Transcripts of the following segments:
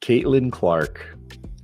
Caitlin Clark,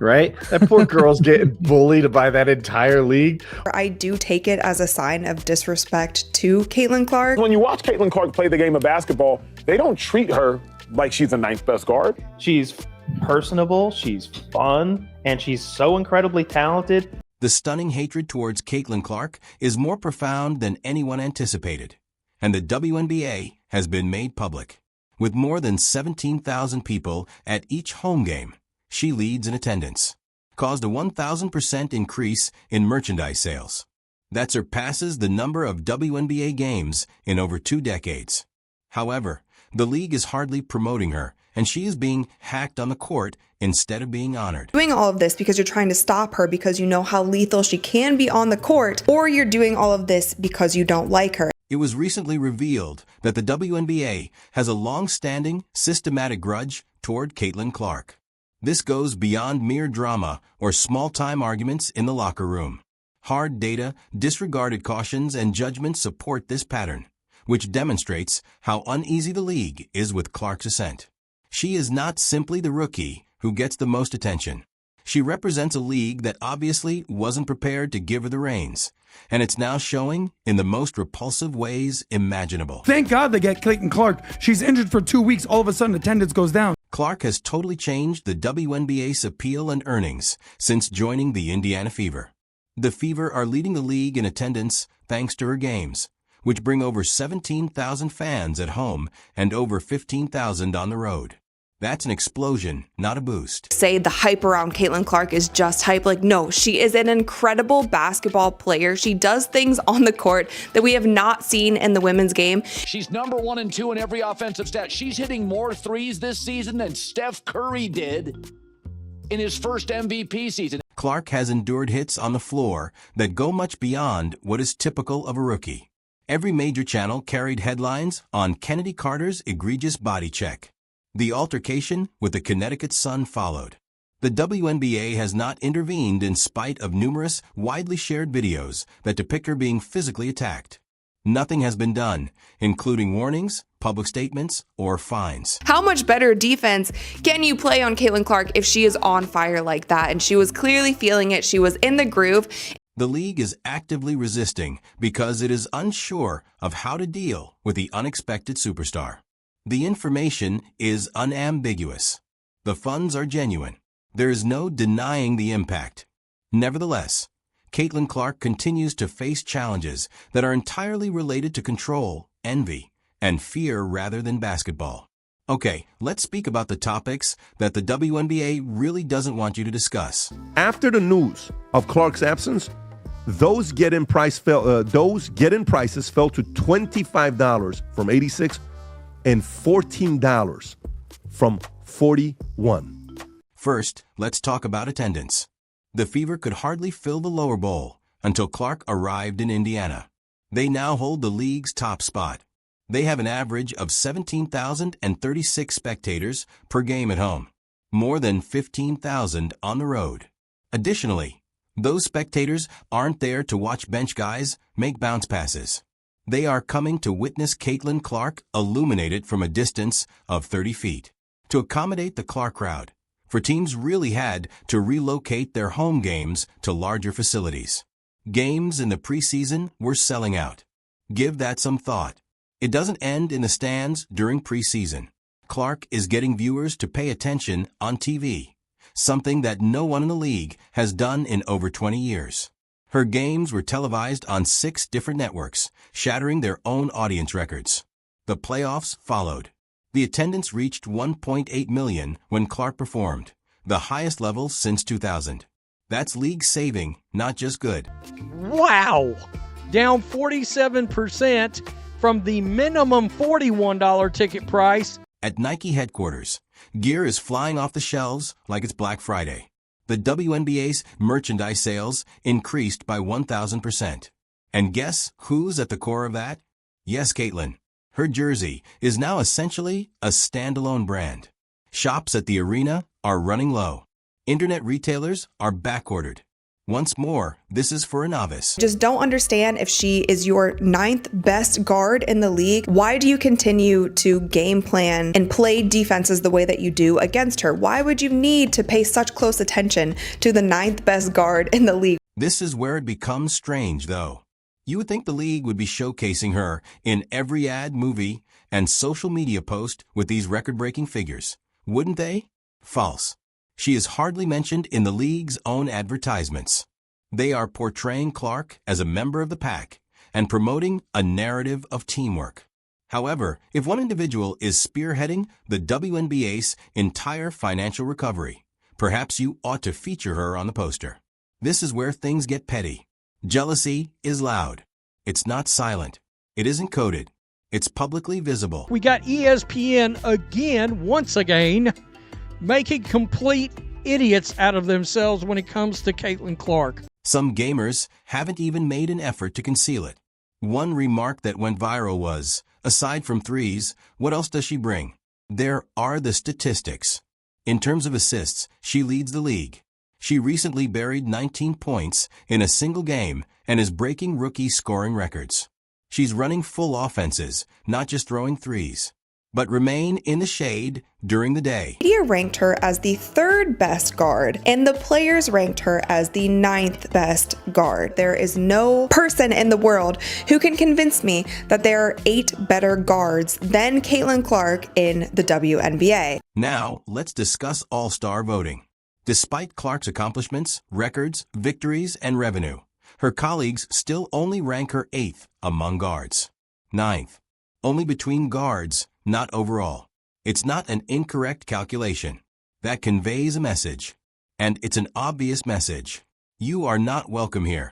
right? That poor girl's getting bullied by that entire league. I do take it as a sign of disrespect to Caitlin Clark. When you watch Caitlin Clark play the game of basketball, they don't treat her like she's the ninth best guard. She's personable, she's fun, and she's so incredibly talented. The stunning hatred towards Caitlin Clark is more profound than anyone anticipated, and the WNBA has been made public. With more than 17,000 people at each home game, she leads in attendance, caused a 1,000% increase in merchandise sales. That surpasses the number of WNBA games in over 2 decades. However, the league is hardly promoting her, and she is being hacked on the court instead of being honored. Doing all of this because you're trying to stop her because you know how lethal she can be on the court, or you're doing all of this because you don't like her. It was recently revealed that the WNBA has a long-standing, systematic grudge toward Caitlin Clark. This goes beyond mere drama or small-time arguments in the locker room. Hard data, disregarded cautions, and judgments support this pattern, which demonstrates how uneasy the league is with Clark's ascent. She is not simply the rookie who gets the most attention. She represents a league that obviously wasn't prepared to give her the reins, and it's now showing in the most repulsive ways imaginable. Thank God they get Caitlin Clark. She's injured for 2 weeks. All of a sudden, attendance goes down. Clark has totally changed the WNBA's appeal and earnings since joining the Indiana Fever. The Fever are leading the league in attendance thanks to her games, which bring over 17,000 fans at home and over 15,000 on the road. That's an explosion, not a boost. Say the hype around Caitlin Clark is just hype. Like, no, she is an incredible basketball player. She does things on the court that we have not seen in the women's game. She's number 1 and 2 in every offensive stat. She's hitting more threes this season than Steph Curry did in his first MVP season. Clark has endured hits on the floor that go much beyond what is typical of a rookie. Every major channel carried headlines on Kennedy Carter's egregious body check. The altercation with the Connecticut Sun followed. The WNBA has not intervened in spite of numerous widely shared videos that depict her being physically attacked. Nothing has been done, including warnings, public statements, or fines. How much better defense can you play on Caitlin Clark if she is on fire like that? And she was clearly feeling it. She was in the groove. The league is actively resisting because it is unsure of how to deal with the unexpected superstar. The information is unambiguous. The funds are genuine. There is no denying the impact. Nevertheless, Caitlin Clark continues to face challenges that are entirely related to control, envy, and fear rather than basketball. Okay, let's speak about the topics that the WNBA really doesn't want you to discuss. After the news of Clark's absence, those get-in prices fell to $25 from $86 and $14 from $41. First, let's talk about attendance. The Fever could hardly fill the lower bowl until Clark arrived in Indiana. They now hold the league's top spot. They have an average of 17,036 spectators per game at home, more than 15,000 on the road. Additionally, those spectators aren't there to watch bench guys make bounce passes. They are coming to witness Caitlin Clark illuminated from a distance of 30 feet. To accommodate the Clark crowd, for teams really had to relocate their home games to larger facilities. Games in the preseason were selling out. Give that some thought. It doesn't end in the stands during preseason. Clark is getting viewers to pay attention on TV, something that no one in the league has done in over 20 years. Her games were televised on 6 different networks, shattering their own audience records. The playoffs followed. The attendance reached 1.8 million when Clark performed, the highest level since 2000. That's league-saving, not just good. Wow! Down 47% from the minimum $41 ticket price. At Nike headquarters, gear is flying off the shelves like it's Black Friday. The WNBA's merchandise sales increased by 1,000%. And guess who's at the core of that? Yes, Caitlin. Her jersey is now essentially a standalone brand. Shops at the arena are running low. Internet retailers are backordered. Once more, this is for a novice. Just don't understand if she is your 9th best guard in the league. Why do you continue to game plan and play defenses the way that you do against her? Why would you need to pay such close attention to the 9th best guard in the league? This is where it becomes strange, though. You would think the league would be showcasing her in every ad, movie, and social media post with these record-breaking figures. Wouldn't they? False. She is hardly mentioned in the league's own advertisements. They are portraying Clark as a member of the pack and promoting a narrative of teamwork. However, if one individual is spearheading the WNBA's entire financial recovery, perhaps you ought to feature her on the poster. This is where things get petty. Jealousy is loud. It's not silent. It isn't coded. It's publicly visible. We got ESPN again, once again, making complete idiots out of themselves when it comes to Caitlin Clark. Some gamers haven't even made an effort to conceal it. One remark that went viral was, aside from threes, what else does she bring? There are the statistics. In terms of assists, she leads the league. She recently buried 19 points in a single game and is breaking rookie scoring records. She's running full offenses, not just throwing threes, but remain in the shade during the day. Media ranked her as the 3rd best guard, and the players ranked her as the 9th best guard. There is no person in the world who can convince me that there are 8 better guards than Caitlin Clark in the WNBA. Now, let's discuss All-Star voting. Despite Clark's accomplishments, records, victories, and revenue, her colleagues still only rank her 8th among guards. 9th, only between guards, not overall. It's not an incorrect calculation. That conveys a message. And it's an obvious message. You are not welcome here.